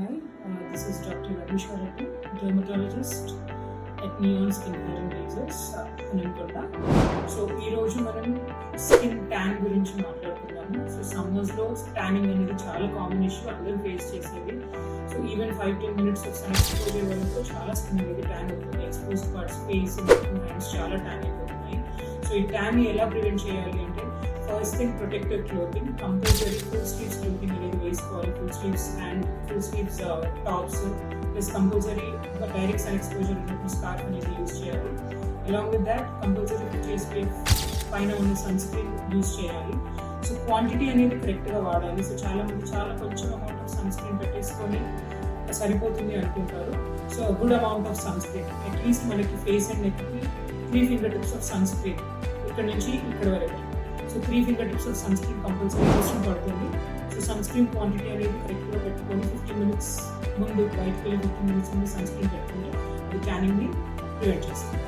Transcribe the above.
Hi, this is Dr. Ravishwar Reddy, dermatologist at Neon Skin Hair and Lasers, Anankonda. So ఈరోజు మనం skin tan గురించి మాట్లాడుతున్నాము. So సమ్మర్స్లో tanning అనేది చాలా common issue, అందరూ ఫేస్ చేసేది. So even 5-10 minutes of sun exposure వరకు చాలా స్కిన్ అనేది ట్యాన్ అవుతుంది. ఎక్స్పోజ్ పార్ట్స్, ఫేస్, హ్యాండ్స్ చాలా ట్యాన్ అయిపోతున్నాయి. సో ఈ ట్యాన్ ఎలా ప్రివెంట్ చేయాలి అంటే, first thing protective clothing, compulsory full sleeves clothing అనేది వేసుకోవాలి. Full sleeves and full sleeves tops, plus compulsory direct sun exposure ఉన్నప్పుడు స్కార్ఫ్ అనేది యూజ్ చేయాలి. అలాంగ్ విత్ దాట్ కంపల్సరీ చేసి పైన ఉన్న సన్ స్క్రీన్ యూజ్ చేయాలి. సో క్వాంటిటీ అనేది కరెక్ట్గా వాడాలి. సో చాలా కొంచెం అమౌంట్ ఆఫ్ సన్ స్క్రీన్ పెట్టేసుకొని సరిపోతుంది అనుకుంటారు. So good amount of sun screen, at least మనకి ఫేస్ అండ్ నెక్కి 3 fingertips ఆఫ్ సన్ స్క్రీన్, ఇక్కడ నుంచి ఇక్కడ వరకు. So 3 fingertips of sun screen compulsory అవసరం పడుతుంది. సో సన్ స్క్రీన్ క్వాంటిటీ అనేది కరెక్ట్గా పెట్టుకొని 15 minutes ముందు బయటకు వెళ్ళి 15 minutes ముందు సన్ స్క్రీన్ పెట్టుకుంటే అది ట్యానింగ్ని ప్రివెంట్ చేస్తుంది.